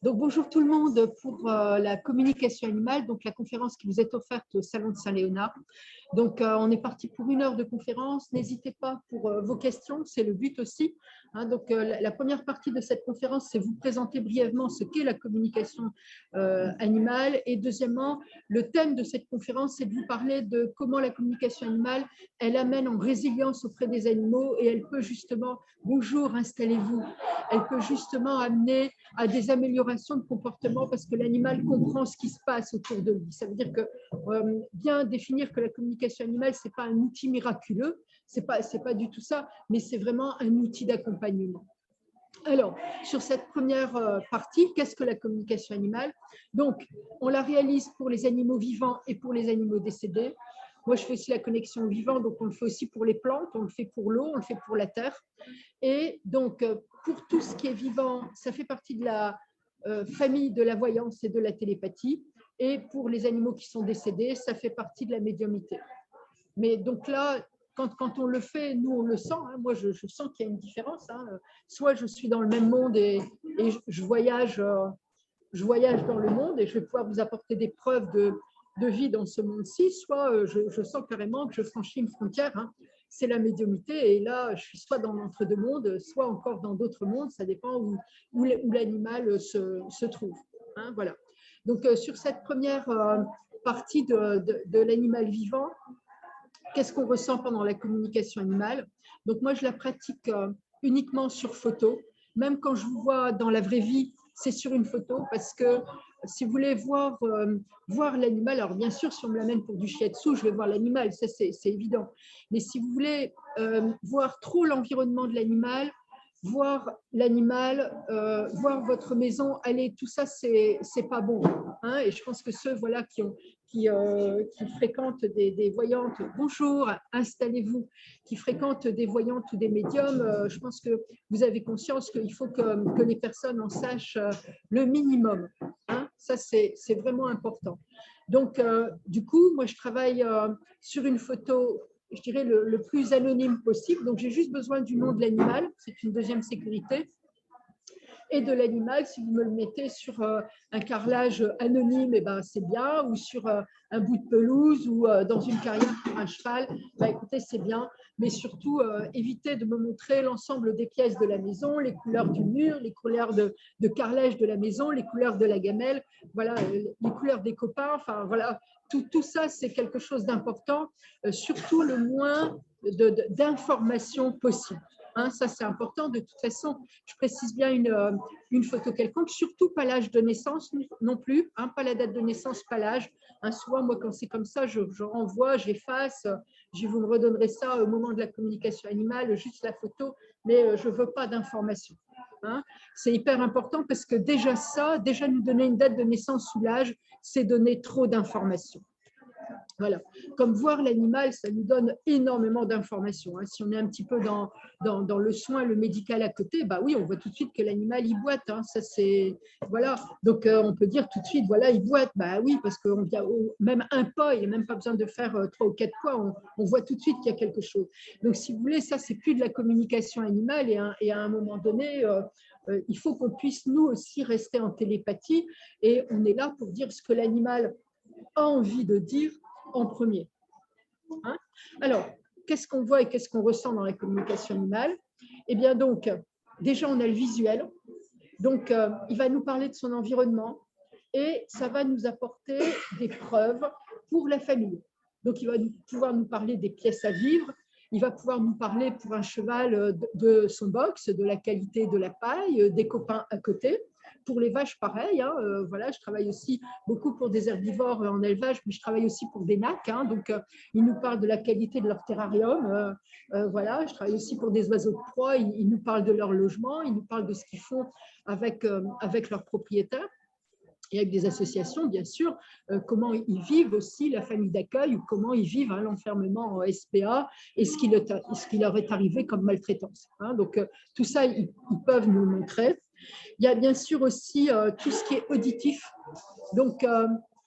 Donc, bonjour tout le monde pour la communication animale, donc la conférence qui vous est offerte au Salon de Saint-Léonard. Donc, on est parti pour 1 heure de conférence. N'hésitez pas pour vos questions, c'est le but aussi. Donc, la première partie de cette conférence, c'est vous présenter brièvement ce qu'est la communication animale. Et deuxièmement, le thème de cette conférence, c'est de vous parler de comment la communication animale, elle amène en résilience auprès des animaux et elle peut justement, bonjour, installez-vous, elle peut justement amener à des améliorations de comportement parce que l'animal comprend ce qui se passe autour de lui. Ça veut dire que bien définir que la communication animale, ce n'est pas un outil miraculeux, ce n'est pas du tout ça, mais c'est vraiment un outil d'accompagnement. Alors, sur cette première partie, qu'est-ce que la communication animale? Donc, on la réalise pour les animaux vivants et pour les animaux décédés. Moi, je fais aussi la connexion vivant, donc on le fait aussi pour les plantes, on le fait pour l'eau, on le fait pour la terre. Et donc, pour tout ce qui est vivant, ça fait partie de la famille de la voyance et de la télépathie. Et pour les animaux qui sont décédés, ça fait partie de la médiumnité. Mais donc là, quand on le fait, nous, on le sent. Moi, je sens qu'il y a une différence. Soit je suis dans le même monde et je voyage dans le monde et je vais pouvoir vous apporter des preuves de vie dans ce monde-ci, soit je sens carrément que je franchis une frontière. C'est la médiumnité et là, je suis soit dans l'entre-deux mondes, soit encore dans d'autres mondes, ça dépend où l'animal se trouve. Voilà. Donc, sur cette première partie de l'animal vivant, qu'est-ce qu'on ressent pendant la communication animale? Donc, moi, je la pratique uniquement sur photo. Même quand je vous vois dans la vraie vie, c'est sur une photo parce que si vous voulez voir l'animal, alors bien sûr, si on me l'amène pour du shiatsu, je vais voir l'animal, ça c'est évident. Mais si vous voulez voir trop l'environnement de l'animal, voir l'animal, voir votre maison, allez, tout ça, c'est pas bon. Et je pense que ceux qui fréquentent des voyantes, bonjour, installez-vous, qui fréquentent des voyantes ou des médiums, je pense que vous avez conscience qu'il faut que les personnes en sachent le minimum. Ça, c'est vraiment important. Donc, du coup, moi, je travaille sur une photo, je dirais, le plus anonyme possible. Donc, j'ai juste besoin du nom de l'animal, c'est une deuxième sécurité. Et de l'animal, si vous me le mettez sur un carrelage anonyme, c'est bien, ou sur un bout de pelouse ou dans une carrière pour un cheval, écoutez, c'est bien. Mais surtout, évitez de me montrer l'ensemble des pièces de la maison, les couleurs du mur, les couleurs de carrelage de la maison, les couleurs de la gamelle, voilà, les couleurs des copains, enfin voilà, tout ça, c'est quelque chose d'important, surtout le moins d'informations possible. Ça, c'est important. De toute façon, je précise bien une photo quelconque, surtout pas l'âge de naissance non plus, pas la date de naissance, pas l'âge. Souvent, moi, quand c'est comme ça, je renvoie, j'efface, vous me redonnerez ça au moment de la communication animale, juste la photo, mais je ne veux pas d'informations. C'est hyper important parce que déjà nous donner une date de naissance sous l'âge, c'est donner trop d'informations. Voilà. Comme voir l'animal, ça nous donne énormément d'informations. Si on est un petit peu dans le soin, le médical à côté, oui, on voit tout de suite que l'animal, il boite. Ça, c'est, voilà. Donc, on peut dire tout de suite, voilà, il boite. Oui, parce que même un pas, il n'y a même pas besoin de faire 3 ou 4 pas. On voit tout de suite qu'il y a quelque chose. Donc, si vous voulez, ça, c'est plus de la communication animale. Et à un moment donné, il faut qu'on puisse, nous aussi, rester en télépathie. Et on est là pour dire ce que l'animal a envie de dire en premier. Alors, qu'est-ce qu'on voit et qu'est-ce qu'on ressent dans la communication animale? Eh bien, donc, déjà, on a le visuel. Donc, il va nous parler de son environnement et ça va nous apporter des preuves pour la famille. Donc, il va pouvoir nous parler des pièces à vivre. Il va pouvoir nous parler pour un cheval de son box, de la qualité de la paille, des copains à côté. Pour les vaches, pareil. Voilà, je travaille aussi beaucoup pour des herbivores en élevage, mais je travaille aussi pour des nacs. Donc, ils nous parlent de la qualité de leur terrarium. Voilà, je travaille aussi pour des oiseaux de proie. Ils nous parlent de leur logement. Ils nous parlent de ce qu'ils font avec leurs propriétaires. Et avec des associations, bien sûr, comment ils vivent aussi la famille d'accueil ou comment ils vivent l'enfermement en SPA et ce qui leur est arrivé comme maltraitance. Donc, tout ça, ils peuvent nous le montrer. Il y a bien sûr aussi tout ce qui est auditif. Donc,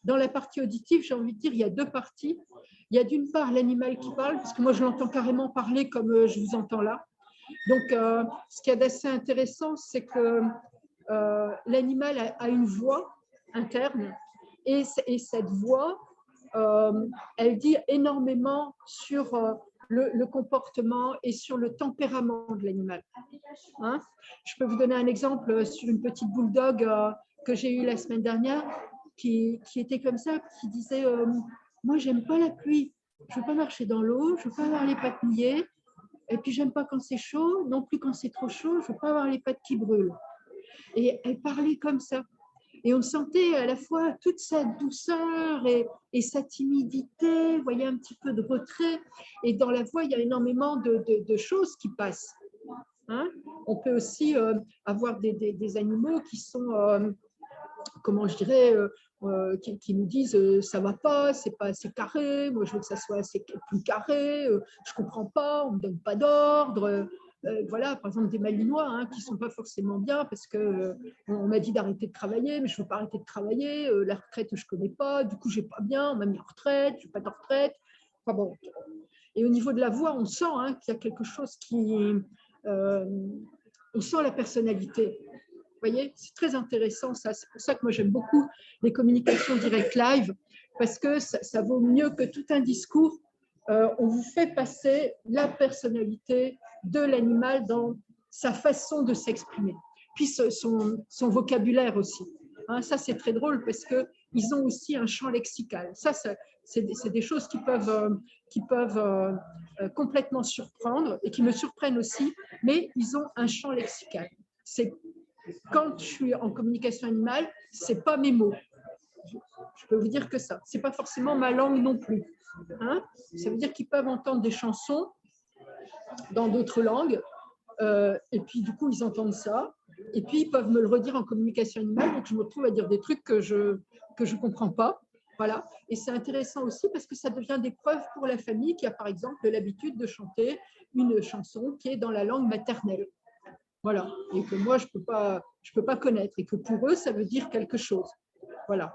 dans la partie auditive, j'ai envie de dire, il y a 2 parties. Il y a d'une part l'animal qui parle, parce que moi, je l'entends carrément parler comme je vous entends là. Donc, ce qui est assez intéressant, c'est que l'animal a une voix interne et cette voix, elle dit énormément sur le comportement et sur le tempérament de l'animal. Hein? Je peux vous donner un exemple sur une petite bulldog que j'ai eue la semaine dernière qui était comme ça, qui disait moi, j'aime pas la pluie, je veux pas marcher dans l'eau, je veux pas avoir les pattes mouillées, et puis j'aime pas quand c'est chaud, non plus quand c'est trop chaud, je veux pas avoir les pattes qui brûlent. Et elle parlait comme ça. Et on sentait à la fois toute sa douceur et sa timidité, vous voyez, un petit peu de retrait. Et dans la voix, il y a énormément de choses qui passent. Hein? On peut aussi avoir des animaux qui sont, comment je dirais, qui nous disent ça va pas, c'est pas assez carré, moi je veux que ça soit assez plus carré, je comprends pas, on me donne pas d'ordre. Voilà, par exemple des Malinois hein, qui sont pas forcément bien parce que on m'a dit d'arrêter de travailler, mais je veux pas arrêter de travailler. La retraite je connais pas, du coup j'ai pas bien, on m'a mis en retraite, je veux pas de retraite. Enfin bon. Et au niveau de la voix, on sent hein, qu'il y a quelque chose qui, on sent la personnalité. Vous voyez, c'est très intéressant ça. C'est pour ça que moi j'aime beaucoup les communications directes live parce que ça vaut mieux que tout un discours. On vous fait passer la personnalité de l'animal dans sa façon de s'exprimer. Puis son vocabulaire aussi. Hein, ça, c'est très drôle parce qu'ils ont aussi un champ lexical. Ça c'est des choses qui peuvent complètement surprendre et qui me surprennent aussi, mais ils ont un champ lexical. C'est quand je suis en communication animale, c'est pas mes mots. Je peux vous dire que ça. C'est pas forcément ma langue non plus. Hein? Ça veut dire qu'ils peuvent entendre des chansons dans d'autres langues, et puis du coup ils entendent ça, et puis ils peuvent me le redire en communication animale, donc je me retrouve à dire des trucs que je comprends pas. Voilà. Et c'est intéressant aussi parce que ça devient des preuves pour la famille qui a par exemple l'habitude de chanter une chanson qui est dans la langue maternelle. Voilà, et que moi, je peux pas connaître, et que pour eux, ça veut dire quelque chose. Voilà.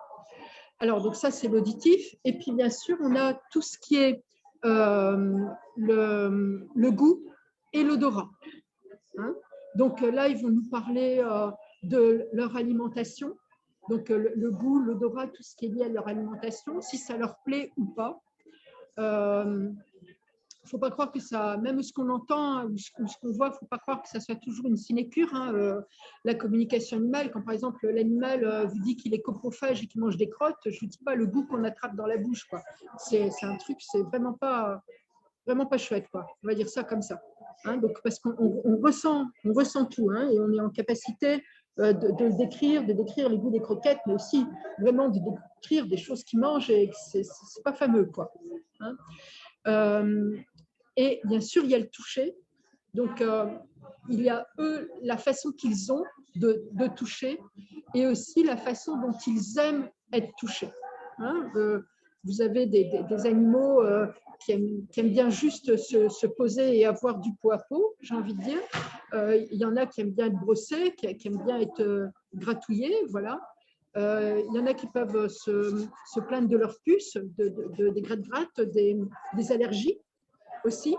Alors, donc ça, c'est l'auditif. Et puis, bien sûr, on a tout ce qui est le goût et l'odorat. Hein? Donc là, ils vont nous parler de leur alimentation. Donc, le goût, l'odorat, tout ce qui est lié à leur alimentation, si ça leur plaît ou pas. Il ne faut pas croire que ça, même ce qu'on entend ou ce qu'on voit, il ne faut pas croire que ça soit toujours une sinécure. Hein, la communication animale, quand par exemple l'animal vous dit qu'il est coprophage et qu'il mange des crottes, je ne vous dis pas le goût qu'on attrape dans la bouche. C'est un truc, c'est vraiment pas chouette. Quoi. On va dire ça comme ça. Hein, donc, parce qu'on ressent tout hein, et on est en capacité de décrire les goûts des croquettes, mais aussi vraiment de décrire des choses qu'ils mangent et c'est pas fameux. Quoi. Hein. Et bien sûr, il y a le toucher. Donc, il y a eux, la façon qu'ils ont de toucher et aussi la façon dont ils aiment être touchés. Hein, vous avez des animaux qui aiment bien juste se poser et avoir du pot à pot, j'ai envie de dire. Il y en a qui aiment bien être brossés, qui aiment bien être gratouillés, voilà. Il y en a qui peuvent se plaindre de leurs puces, des gratte-gratte, des allergies aussi.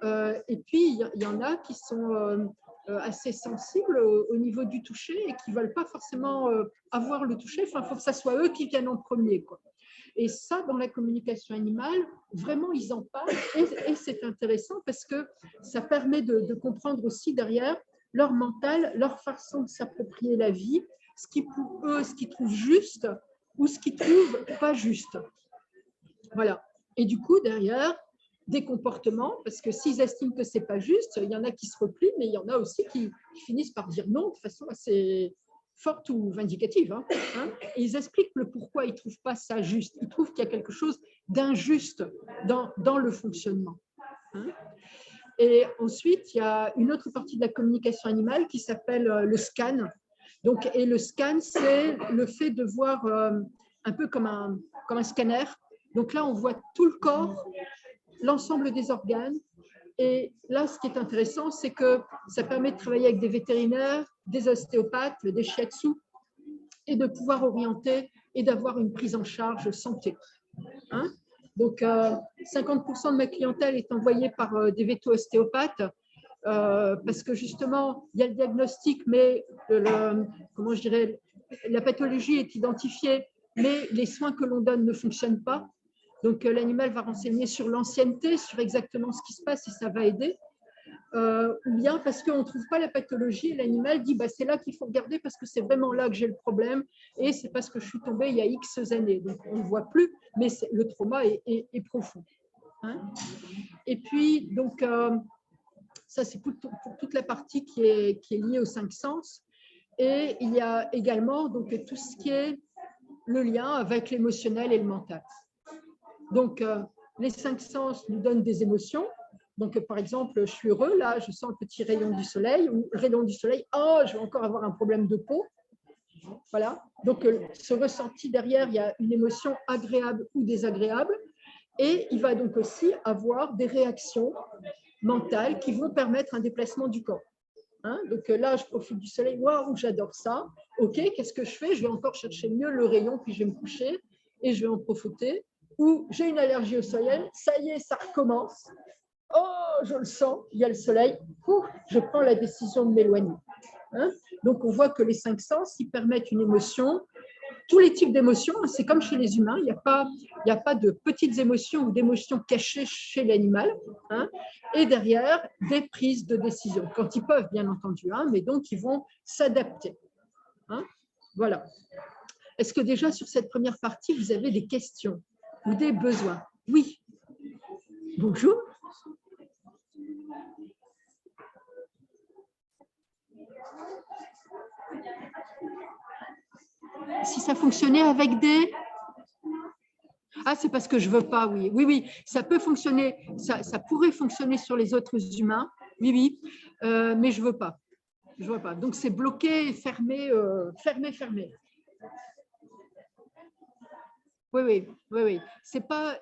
Et puis, il y en a qui sont assez sensibles au niveau du toucher et qui ne veulent pas forcément avoir le toucher. Enfin, il faut que ça soit eux qui viennent en premier. Quoi. Et ça, dans la communication animale, vraiment, ils en parlent. Et c'est intéressant parce que ça permet de comprendre aussi derrière leur mental, leur façon de s'approprier la vie, ce qui pour eux, ce qu'ils trouvent juste ou ce qu'ils trouvent pas juste. Voilà. Et du coup, derrière, des comportements, parce que s'ils estiment que ce n'est pas juste, il y en a qui se replient, mais il y en a aussi qui finissent par dire non de façon assez forte ou vindicative. Hein. Et ils expliquent le pourquoi ils ne trouvent pas ça juste. Ils trouvent qu'il y a quelque chose d'injuste dans le fonctionnement. Hein. Et ensuite, il y a une autre partie de la communication animale qui s'appelle le scan. Donc, et le scan, c'est le fait de voir un peu comme un scanner. Donc là, on voit tout le corps, l'ensemble des organes. Et là, ce qui est intéressant, c'est que ça permet de travailler avec des vétérinaires, des ostéopathes, des shiatsu, et de pouvoir orienter et d'avoir une prise en charge santé. Hein? Donc, 50% de ma clientèle est envoyée par des véto-ostéopathes parce que justement, il y a le diagnostic, mais comment je dirais, la pathologie est identifiée, mais les soins que l'on donne ne fonctionnent pas. Donc, l'animal va renseigner sur l'ancienneté, sur exactement ce qui se passe et ça va aider. Ou bien parce qu'on ne trouve pas la pathologie et l'animal dit bah, c'est là qu'il faut regarder parce que c'est vraiment là que j'ai le problème et c'est parce que je suis tombée il y a X années. Donc, on ne le voit plus, mais le trauma est profond. Hein. Et puis, donc, ça, c'est pour toute la partie qui est liée aux 5 sens. Et il y a également donc, tout ce qui est le lien avec l'émotionnel et le mental. Donc, les 5 sens nous donnent des émotions. Donc, par exemple, je suis heureux, là, je sens le petit rayon du soleil, ou le rayon du soleil, oh, je vais encore avoir un problème de peau. Voilà. Donc, ce ressenti derrière, il y a une émotion agréable ou désagréable. Et il va donc aussi avoir des réactions mentales qui vont permettre un déplacement du corps. Hein, donc là, je profite du soleil, waouh, j'adore ça. Ok, qu'est-ce que je fais? Je vais encore chercher mieux le rayon, puis je vais me coucher et je vais en profiter. Ou j'ai une allergie au soleil, ça y est, ça recommence. Oh, je le sens, il y a le soleil. Ouh, je prends la décision de m'éloigner. Hein, donc, on voit que les 5 sens, ils permettent une émotion. Tous les types d'émotions, c'est comme chez les humains, il n'y a pas de petites émotions ou d'émotions cachées chez l'animal. Hein, et derrière, des prises de décision, quand ils peuvent, bien entendu, hein, mais donc ils vont s'adapter. Hein, voilà. Est-ce que déjà sur cette première partie, vous avez des questions ou des besoins? Oui. Bonjour. Si ça fonctionnait avec des... Ah, c'est parce que je ne veux pas, oui. Oui, oui, ça peut fonctionner, ça pourrait fonctionner sur les autres humains, oui, oui, mais je ne veux pas. Je ne veux pas. Donc, c'est bloqué, fermé, fermé. Oui, oui, oui, oui. C'est pas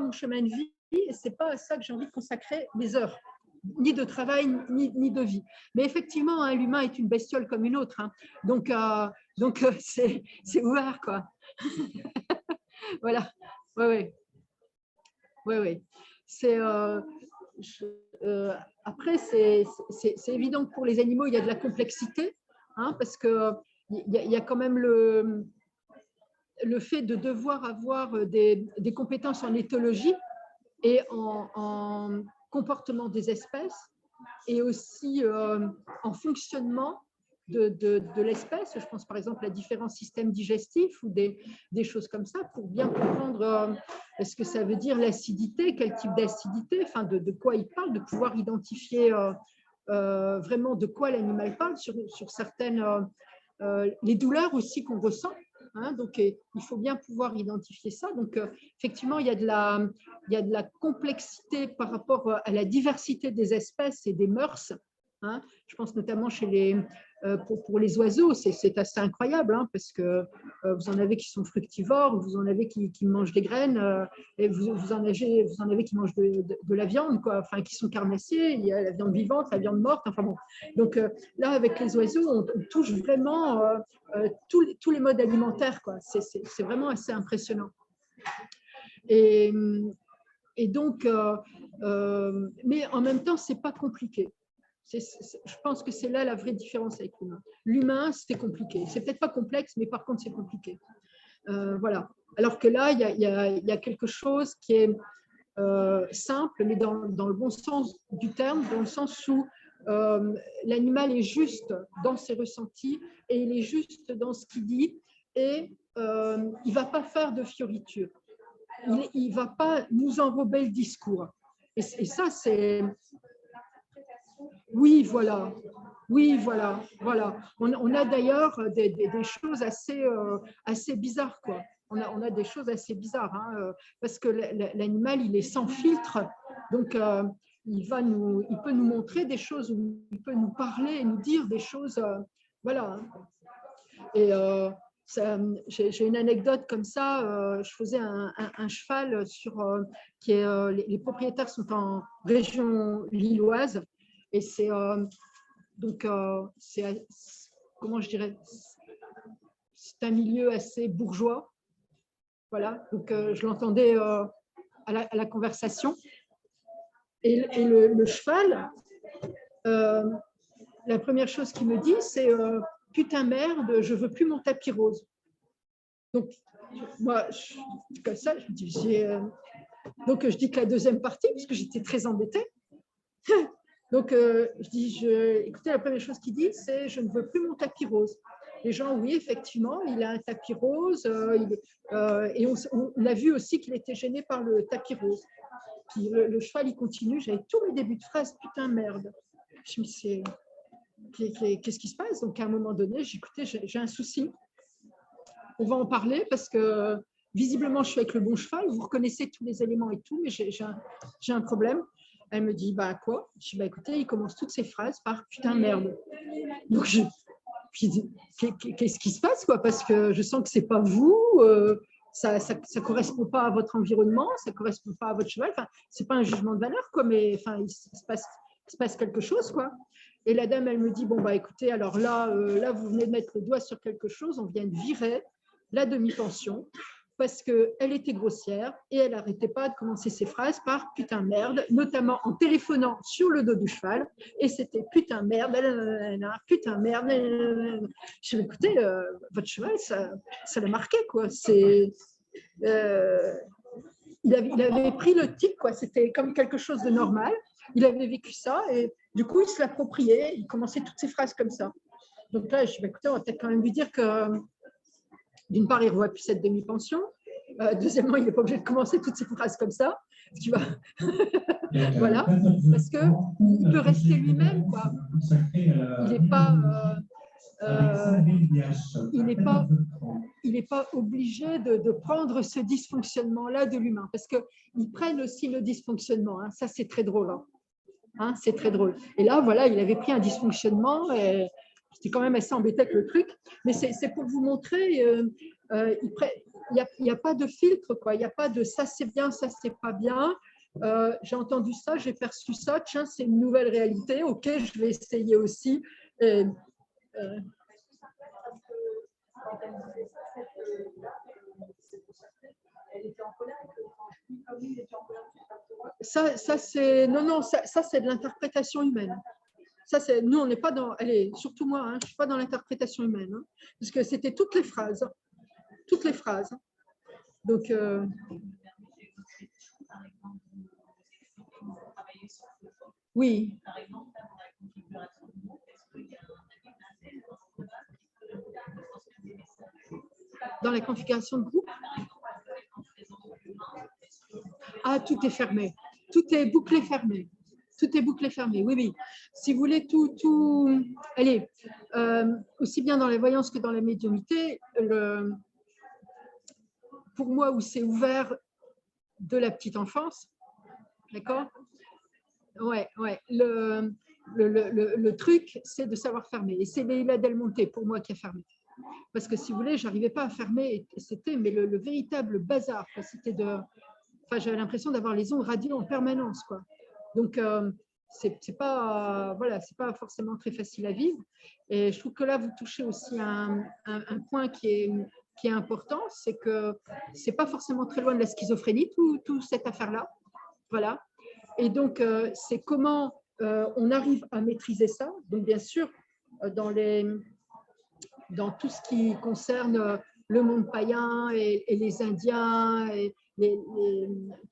mon chemin de vie et ce n'est pas à ça que j'ai envie de consacrer mes heures, ni de travail, ni de vie. Mais effectivement, hein, l'humain est une bestiole comme une autre. Hein. Donc c'est ouvert, quoi. Voilà. Oui, oui. Oui, oui. Après, c'est évident que pour les animaux, il y a de la complexité, hein, parce qu'il y a quand même le fait de devoir avoir des compétences en éthologie et en comportement des espèces et aussi en fonctionnement de l'espèce. Je pense par exemple à différents systèmes digestifs ou des choses comme ça pour bien comprendre ce que ça veut dire l'acidité, quel type d'acidité, enfin de quoi il parle, de pouvoir identifier vraiment de quoi l'animal parle sur certaines, les douleurs aussi qu'on ressent. Hein, donc, il faut bien pouvoir identifier ça. Donc, effectivement, il y a de la complexité par rapport à la diversité des espèces et des mœurs. Hein. Je pense notamment pour les oiseaux, c'est assez incroyable hein, parce que vous en avez qui sont fructivores, vous en avez qui mangent des graines, et vous en avez qui mangent de la viande, quoi, enfin, qui sont carnassiers, il y a la viande vivante, la viande morte, enfin bon. Donc là, avec les oiseaux, on touche vraiment tous les modes alimentaires, quoi. C'est vraiment assez impressionnant. Et donc, mais en même temps, c'est pas compliqué. Je pense que c'est là la vraie différence avec l'humain. L'humain, c'est compliqué. C'est peut-être pas complexe, mais par contre, c'est compliqué. Voilà. Alors que là, il y a quelque chose qui est simple, mais dans le bon sens du terme, dans le sens où l'animal est juste dans ses ressentis et il est juste dans ce qu'il dit et il ne va pas faire de fioritures. Il ne va pas nous enrober le discours. Et ça, c'est... Oui, voilà. Oui, voilà. On a d'ailleurs des choses assez bizarres, quoi. On a des choses assez bizarres, hein, parce que l'animal, il est sans filtre, donc il peut nous montrer des choses, il peut nous parler et nous dire des choses, voilà. Et j'ai une anecdote comme ça, je faisais un cheval qui est, les propriétaires sont en région lilloise, et c'est donc comment je dirais, c'est un milieu assez bourgeois, voilà. Donc je l'entendais à la conversation et le cheval, la première chose qu'il me dit, c'est putain merde, je veux plus mon tapis rose. Donc, moi, comme ça, je dis, donc je dis que la deuxième partie, parce que j'étais très embêtée. Donc, je dis, écoutez, la première chose qu'il dit, c'est je ne veux plus mon tapis rose. Les gens, oui, effectivement, il a un tapis rose, et on a vu aussi qu'il était gêné par le tapis rose. Puis le cheval, il continue, j'avais tous mes débuts de phrase, putain merde. Je me suis dit, qu'est-ce qui se passe? Donc, à un moment donné, j'ai écouté, j'ai un souci. On va en parler parce que visiblement, je suis avec le bon cheval, vous reconnaissez tous les éléments et tout, mais j'ai un problème. Elle me dit, bah quoi? Je dis, bah écoutez, il commence toutes ses phrases par putain merde. Donc, qu'est-ce qui se passe, quoi? Parce que je sens que c'est pas vous, ça correspond pas à votre environnement, ça correspond pas à votre cheval. Enfin, c'est pas un jugement de valeur, quoi, mais enfin, il se passe quelque chose, quoi. Et la dame, elle me dit, bon bah écoutez, alors là, vous venez de mettre le doigt sur quelque chose, on vient de virer la demi-pension parce qu'elle était grossière et elle n'arrêtait pas de commencer ses phrases par putain merde, notamment en téléphonant sur le dos du cheval, et c'était putain merde, putain merde. Je dis, écoutez, votre cheval, ça l'a marqué, quoi. Il avait pris le tic, quoi. C'était comme quelque chose de normal. Il avait vécu ça et du coup, il se l'appropriait, il commençait toutes ses phrases comme ça. Donc là, je dis, écoutez, on va peut-être quand même lui dire que d'une part, il ne revoit plus cette demi-pension. Deuxièmement, il n'est pas obligé de commencer toutes ces phrases comme ça. Tu vois. Voilà. Parce qu'il peut rester lui-même, quoi. Il n'est pas obligé de prendre ce dysfonctionnement-là de l'humain. Parce qu'ils prennent aussi le dysfonctionnement. Hein. Ça, c'est très drôle. Hein, c'est très drôle. Et là, voilà, il avait pris un dysfonctionnement et j'étais quand même assez embêtée avec le truc. Mais c'est pour vous montrer, il n'y a pas de filtre, quoi. Il n'y a pas de ça c'est bien, ça c'est pas bien. J'ai entendu ça, j'ai perçu ça, tiens, c'est une nouvelle réalité, ok, je vais essayer aussi. Ça c'est non, ça c'est de l'interprétation humaine. Ça, nous, on n'est pas dans, allez, surtout moi, hein, je ne suis pas dans l'interprétation humaine, hein, parce que c'était toutes les phrases. Donc, oui. Dans la configuration de groupe. Ah, tout est fermé. Tout est bouclé fermé. Tout est bouclé fermé, oui, oui. Si vous voulez, allez, aussi bien dans la voyance que dans la médiumnité, pour moi, où c'est ouvert de la petite enfance, d'accord? Ouais. Le truc, c'est de savoir fermer. Et c'est Leila Del Monte, pour moi, qui a fermé. Parce que si vous voulez, je n'arrivais pas à fermer. C'était le véritable bazar. J'avais l'impression d'avoir les ondes radio en permanence, quoi. Donc, c'est pas forcément très facile à vivre. Et je trouve que là, vous touchez aussi un point qui est important, c'est que c'est pas forcément très loin de la schizophrénie, toute cette affaire-là. Voilà. Et donc, c'est comment on arrive à maîtriser ça. Donc, bien sûr, dans tout ce qui concerne le monde païen et les Indiens, et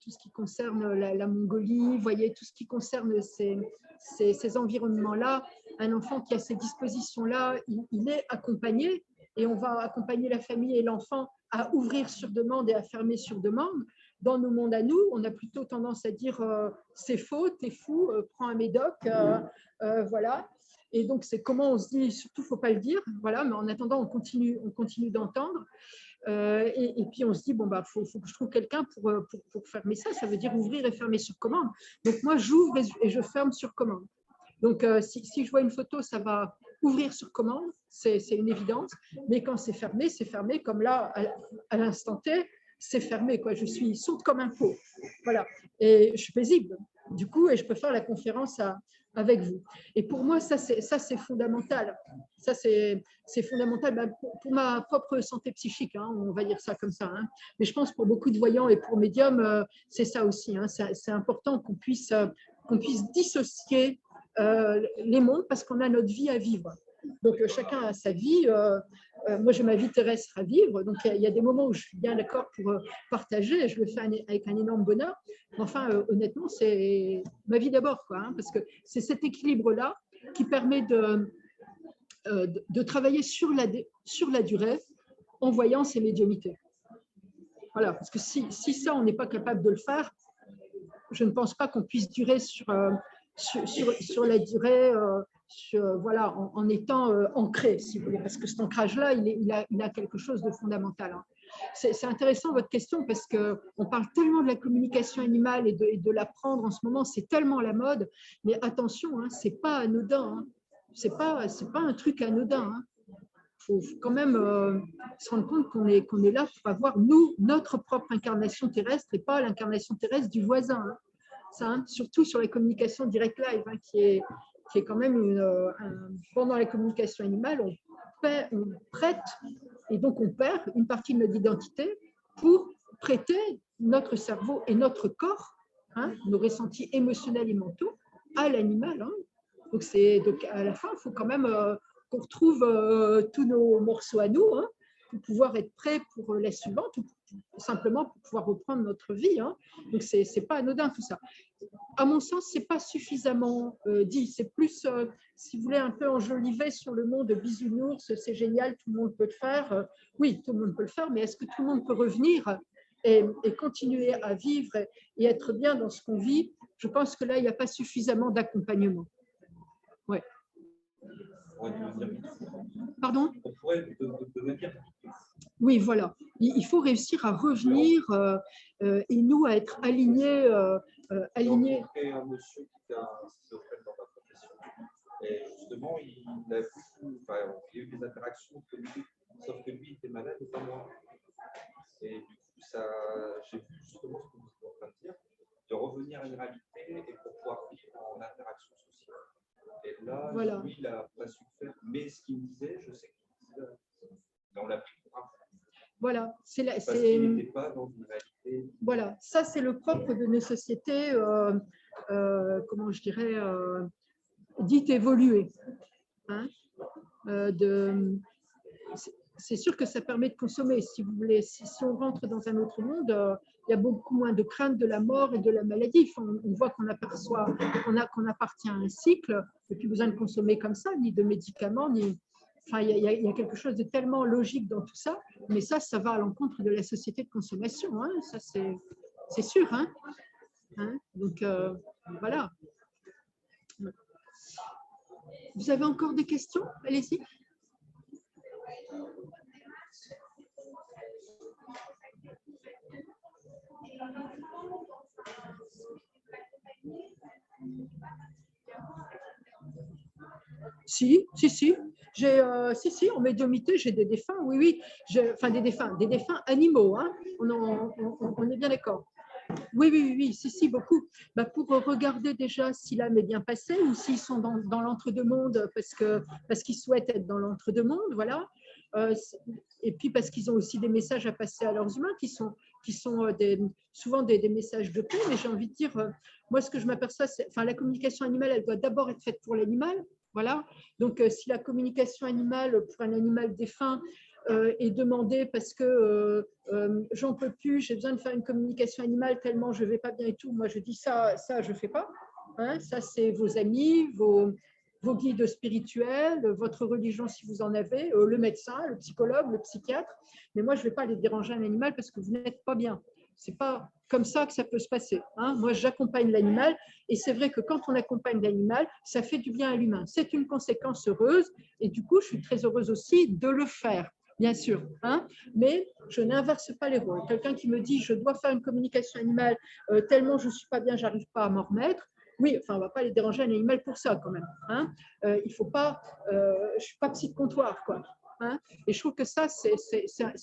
tout ce qui concerne la Mongolie, vous voyez, tout ce qui concerne ces environnements-là, un enfant qui a ces dispositions-là, il est accompagné et on va accompagner la famille et l'enfant à ouvrir sur demande et à fermer sur demande. Dans nos mondes à nous, on a plutôt tendance à dire c'est faux, t'es fou, prends un médoc, voilà. Et donc, c'est comment on se dit, surtout, il ne faut pas le dire, voilà, mais en attendant, on continue d'entendre. Et puis, on se dit, bon, bah, faut que je trouve quelqu'un pour fermer ça. Ça veut dire ouvrir et fermer sur commande. Donc, moi, j'ouvre et je ferme sur commande. Donc, si je vois une photo, ça va ouvrir sur commande, c'est une évidence. Mais quand c'est fermé, comme là, à l'instant T, c'est fermé, quoi. Je suis sourde comme un pot. Voilà. Et je suis paisible, du coup, et je peux faire la conférence avec vous. Et pour moi, ça c'est fondamental. Ça, c'est fondamental pour ma propre santé psychique, hein, on va dire ça comme ça. Hein. Mais je pense pour beaucoup de voyants et pour médiums, c'est ça aussi. Hein. C'est important qu'on puisse dissocier les mondes parce qu'on a notre vie à vivre. Donc, chacun a sa vie. Moi, j'ai ma vie terrestre à vivre. Donc, il y a des moments où je suis bien d'accord pour partager et je le fais avec un énorme bonheur. Mais enfin, honnêtement, c'est ma vie d'abord, quoi, hein, parce que c'est cet équilibre-là qui permet de travailler sur la durée en voyant ces médiumnités. Voilà, parce que si ça, on n'est pas capable de le faire, je ne pense pas qu'on puisse durer sur la durée, voilà, en étant ancré, si vous voulez, parce que cet ancrage-là, il a quelque chose de fondamental. Hein. C'est intéressant votre question parce qu'on parle tellement de la communication animale et de l'apprendre en ce moment, c'est tellement la mode, mais attention, hein, c'est pas anodin, hein. C'est pas un truc anodin. Hein. Faut quand même se rendre compte qu'on est là pour avoir, nous, notre propre incarnation terrestre et pas l'incarnation terrestre du voisin. Hein. Ça, hein, surtout sur la communication direct live, hein, qui est quand même pendant la communication animale, on prête et donc on perd une partie de notre identité pour prêter notre cerveau et notre corps, hein, nos ressentis émotionnels et mentaux à l'animal. Hein. Donc à la fin, il faut quand même qu'on retrouve tous nos morceaux à nous, hein, pour pouvoir être prêt pour la suivante, ou simplement pour pouvoir reprendre notre vie. Hein. Donc, ce n'est pas anodin tout ça. À mon sens, ce n'est pas suffisamment dit. C'est plus, si vous voulez, un peu enjolivé sur le monde de bisounours, c'est génial, tout le monde peut le faire. Oui, tout le monde peut le faire, mais est-ce que tout le monde peut revenir et continuer à vivre et être bien dans ce qu'on vit? Je pense que là, il n'y a pas suffisamment d'accompagnement. Ouais. Pardon ? Oui, voilà. Il faut réussir à revenir et nous à être alignés. Alignés. J'ai rencontré un monsieur qui était un schizophrène dans ma profession. Et justement, il a eu des interactions que lui, sauf que lui était malade et pas moi. Et du coup, j'ai vu justement ce que vous êtes en train de dire, de revenir à une réalité et pour pouvoir vivre en interaction sociale. Et là, voilà. lui, il n'a pas su le faire. Mais ce qu'il me disait, je sais qu'il me disait, on l'a pris pour un fou. Voilà, parce qu'il n'était pas dans une réalité. Voilà, ça c'est le propre de nos sociétés, comment je dirais, dites évoluées. Hein, c'est sûr que ça permet de consommer, si vous voulez. Si on rentre dans un autre monde, il y a beaucoup moins de crainte de la mort et de la maladie. On voit qu'on appartient à un cycle, et puis besoin de consommer comme ça, ni de médicaments, ni. Enfin, il y a quelque chose de tellement logique dans tout ça, mais ça va à l'encontre de la société de consommation. Hein, ça, c'est sûr. Hein, donc, voilà. Vous avez encore des questions? Allez-y. Si. Si, en médiumnité, j'ai des défunts, oui. Enfin, des défunts animaux, hein. On est bien d'accord. Oui, si, beaucoup. Pour regarder déjà si l'âme est bien passée ou s'ils sont dans l'entre-deux-mondes parce qu'ils souhaitent être dans l'entre-deux-mondes, voilà. Et puis parce qu'ils ont aussi des messages à passer à leurs humains qui sont souvent des messages de paix, mais j'ai envie de dire, moi ce que je m'aperçois, la communication animale, elle doit d'abord être faite pour l'animal, voilà. Donc si la communication animale pour un animal défunt est demandée parce que j'en peux plus, j'ai besoin de faire une communication animale tellement je ne vais pas bien et tout, moi je dis ça je ne fais pas. Hein, ça c'est vos amis, vos guides spirituels, votre religion si vous en avez, le médecin, le psychologue, le psychiatre. Mais moi, je ne vais pas aller déranger un animal parce que vous n'êtes pas bien. Ce n'est pas comme ça que ça peut se passer. Hein. Moi, j'accompagne l'animal et c'est vrai que quand on accompagne l'animal, ça fait du bien à l'humain. C'est une conséquence heureuse et du coup, je suis très heureuse aussi de le faire. Bien sûr, hein, mais je n'inverse pas les rôles. Quelqu'un qui me dit je dois faire une communication animale tellement je ne suis pas bien, j'arrive pas à m'en remettre. Oui, enfin, on ne va pas aller déranger un animal pour ça quand même. Hein. Il faut pas, je ne suis pas psy de comptoir, quoi. Hein. Et je trouve que ça, c'est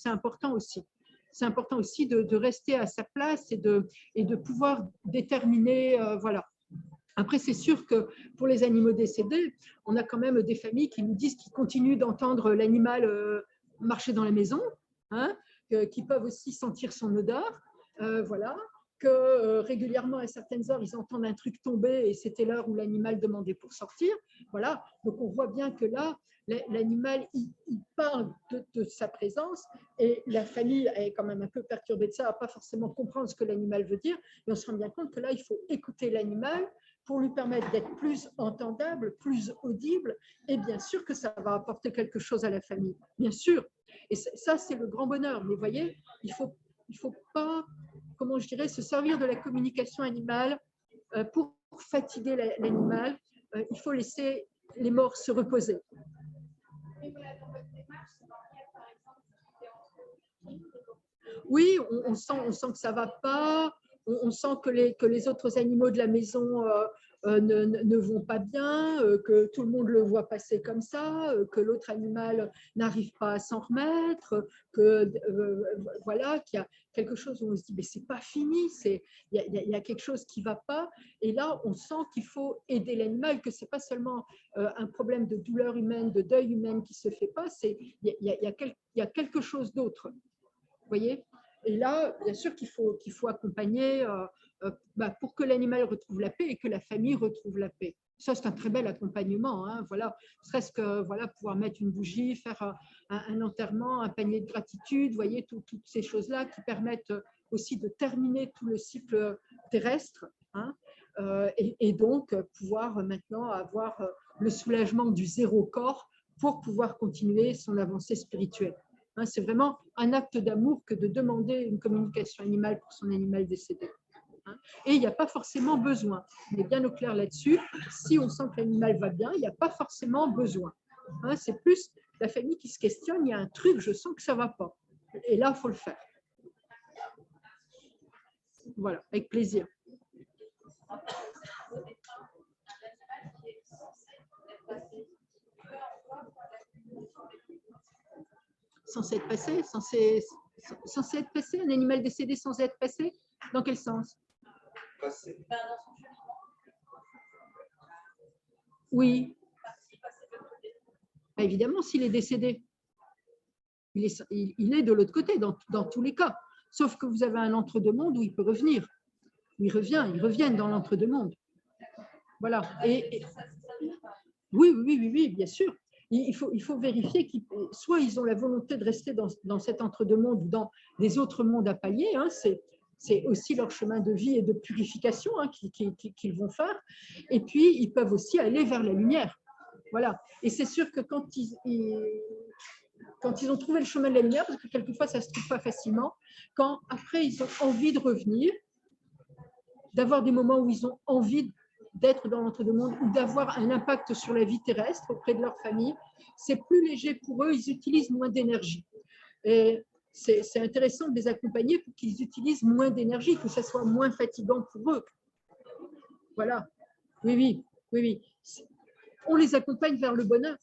important aussi. C'est important aussi de rester à sa place et de pouvoir déterminer, voilà. Après, c'est sûr que pour les animaux décédés, on a quand même des familles qui nous disent qu'ils continuent d'entendre l'animal marcher dans la maison, hein, qui peuvent aussi sentir son odeur, voilà. que régulièrement à certaines heures, ils entendent un truc tomber et c'était l'heure où l'animal demandait pour sortir. Voilà, donc on voit bien que là, l'animal, il parle de sa présence et la famille est quand même un peu perturbée de ça, à pas forcément comprendre ce que l'animal veut dire, mais on se rend bien compte que là, il faut écouter l'animal pour lui permettre d'être plus entendable, plus audible, et bien sûr que ça va apporter quelque chose à la famille, bien sûr. Et ça, c'est le grand bonheur. Mais vous voyez, il faut pas, comment je dirais, se servir de la communication animale pour fatiguer l'animal. Il faut laisser les morts se reposer. Oui, on sent que ça ne va pas, on sent que les autres animaux de la maison ne vont pas bien, que tout le monde le voit passer comme ça, que l'autre animal n'arrive pas à s'en remettre, que voilà, qu'il y a quelque chose où on se dit mais c'est pas fini, il y a quelque chose qui ne va pas, et là on sent qu'il faut aider l'animal, que c'est pas seulement un problème de douleur humaine, de deuil humain qui se fait pas, il y a quelque chose d'autre. Vous voyez? Et là, bien sûr qu'il faut accompagner pour que l'animal retrouve la paix et que la famille retrouve la paix. Ça, c'est un très bel accompagnement. Hein, voilà. Serait-ce que voilà, pouvoir mettre une bougie, faire un enterrement, un panier de gratitude, vous voyez, toutes ces choses-là qui permettent aussi de terminer tout le cycle terrestre. Hein, et donc, pouvoir maintenant avoir le soulagement du zéro corps pour pouvoir continuer son avancée spirituelle. C'est vraiment un acte d'amour que de demander une communication animale pour son animal décédé. Et il n'y a pas forcément besoin. On est bien au clair là-dessus. Si on sent que l'animal va bien, il n'y a pas forcément besoin. C'est plus la famille qui se questionne, il y a un truc, je sens que ça ne va pas. Et là, il faut le faire. Voilà, avec plaisir. Censé être passé, censé être passé, un animal décédé censé être passé, dans quel sens? Passé. Oui. Évidemment, s'il est décédé, il est de l'autre côté, dans tous les cas. Sauf que vous avez un entre-deux-mondes où il peut revenir. Il revient dans l'entre-deux-mondes. Voilà. Oui, bien sûr. Il faut vérifier soit ils ont la volonté de rester dans cet entre-deux-mondes ou dans des autres mondes à palier. Hein, c'est aussi leur chemin de vie et de purification hein, qu'ils vont faire. Et puis, ils peuvent aussi aller vers la lumière. Voilà. Et c'est sûr que quand ils ont trouvé le chemin de la lumière, parce que quelquefois, ça ne se trouve pas facilement, quand après, ils ont envie de revenir, d'avoir des moments où ils ont envie d'être dans l'entre-deux-mondes ou d'avoir un impact sur la vie terrestre auprès de leur famille, c'est plus léger pour eux, ils utilisent moins d'énergie. Et c'est intéressant de les accompagner pour qu'ils utilisent moins d'énergie, que ça soit moins fatigant pour eux. Voilà. Oui. On les accompagne vers le bonheur.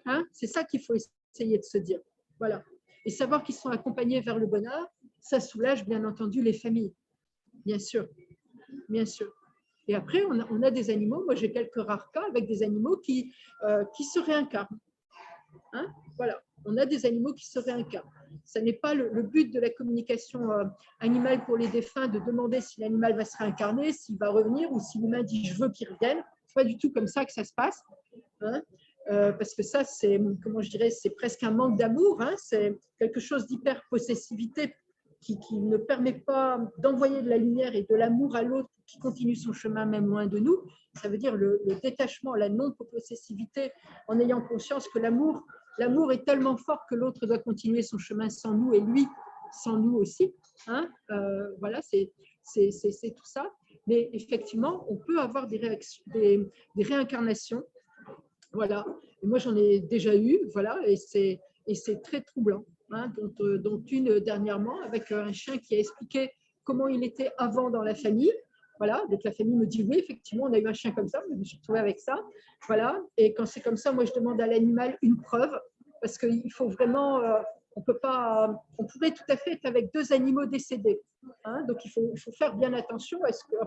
Hein, c'est ça qu'il faut essayer de se dire. Voilà. Et savoir qu'ils sont accompagnés vers le bonheur, ça soulage bien entendu les familles. Bien sûr. Et après, on a des animaux, moi j'ai quelques rares cas avec des animaux qui se réincarnent. Hein, voilà, on a des animaux qui se réincarnent. Ce n'est pas le but de la communication animale pour les défunts de demander si l'animal va se réincarner, s'il va revenir ou si l'humain dit je veux qu'il revienne. Ce n'est pas du tout comme ça que ça se passe. Hein, parce que ça, c'est, comment je dirais, c'est presque un manque d'amour. Hein, c'est quelque chose d'hyper-possessivité qui ne permet pas d'envoyer de la lumière et de l'amour à l'autre qui continue son chemin même loin de nous. Ça veut dire le détachement, la non-possessivité, en ayant conscience que l'amour est tellement fort que l'autre doit continuer son chemin sans nous et lui sans nous aussi. Hein, voilà, c'est tout ça. Mais effectivement, on peut avoir des réincarnations. Voilà. Et moi, j'en ai déjà eu, voilà, et c'est très troublant. Hein, dont une dernièrement avec un chien qui a expliqué comment il était avant dans la famille. Voilà, donc la famille me dit oui, effectivement, on a eu un chien comme ça, je me suis retrouvée avec ça. Voilà, et quand c'est comme ça, moi je demande à l'animal une preuve, parce qu'il faut vraiment, on pourrait tout à fait être avec deux animaux décédés. Hein, donc il faut faire bien attention,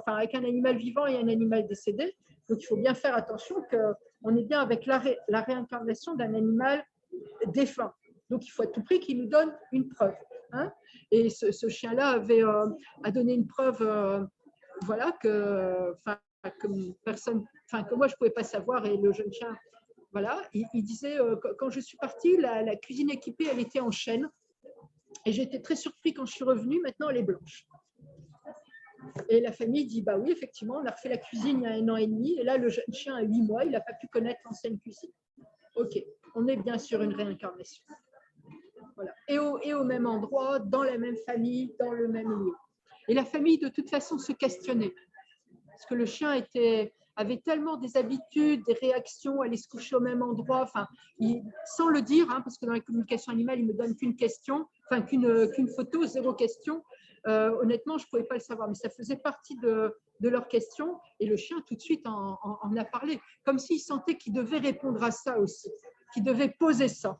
avec un animal vivant et un animal décédé, donc il faut bien faire attention qu'on est bien avec la réincarnation d'un animal défunt. Donc, il faut à tout prix qu'il nous donne une preuve. Hein, et ce chien-là a donné une preuve, voilà, que personne, que moi je ne pouvais pas savoir, et le jeune chien, voilà, il disait, quand je suis partie, la cuisine équipée, elle était en chêne, et j'étais très surpris quand je suis revenue, maintenant elle est blanche. Et la famille dit, bah oui, effectivement, on a refait la cuisine il y a 1 an et demi, et là le jeune chien a 8 mois, il n'a pas pu connaître l'ancienne cuisine. Ok, on est bien sur une réincarnation. Voilà. Et au même endroit, dans la même famille, dans le même lieu. Et la famille, de toute façon, se questionnait. Parce que le chien avait tellement des habitudes, des réactions, aller se coucher au même endroit, enfin, sans le dire, hein, parce que dans la communication animale, il ne me donne qu'une question, enfin qu'une photo, 0 question. Honnêtement, je ne pouvais pas le savoir, mais ça faisait partie de leurs questions. Et le chien, tout de suite, en a parlé, comme s'il sentait qu'il devait répondre à ça aussi, qu'il devait poser ça.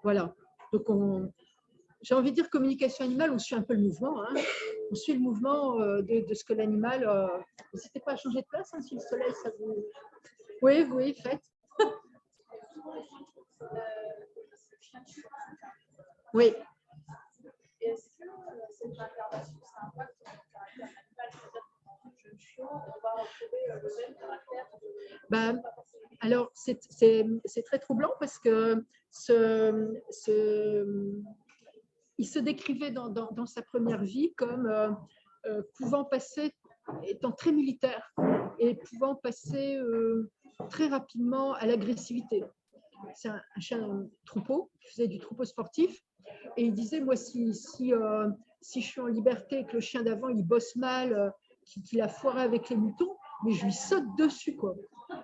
Voilà. Donc, j'ai envie de dire communication animale, on suit un peu le mouvement. Hein. On suit le mouvement de ce que l'animal. N'hésitez pas à changer de place, hein, si le soleil, ça vous. Oui, oui, faites. Oui. Est-ce que cette incarnation, ça impacte le caractère animal de jeune chiot, on va retrouver le même caractère Ben, alors, c'est très troublant parce que il se décrivait dans sa première vie comme pouvant passer, étant très militaire et pouvant passer très rapidement à l'agressivité. C'est un chien troupeau, qui faisait du troupeau sportif, et il disait, moi, si je suis en liberté et que le chien d'avant, il bosse mal, qu'il a foiré avec les moutons, mais je lui saute dessus, quoi.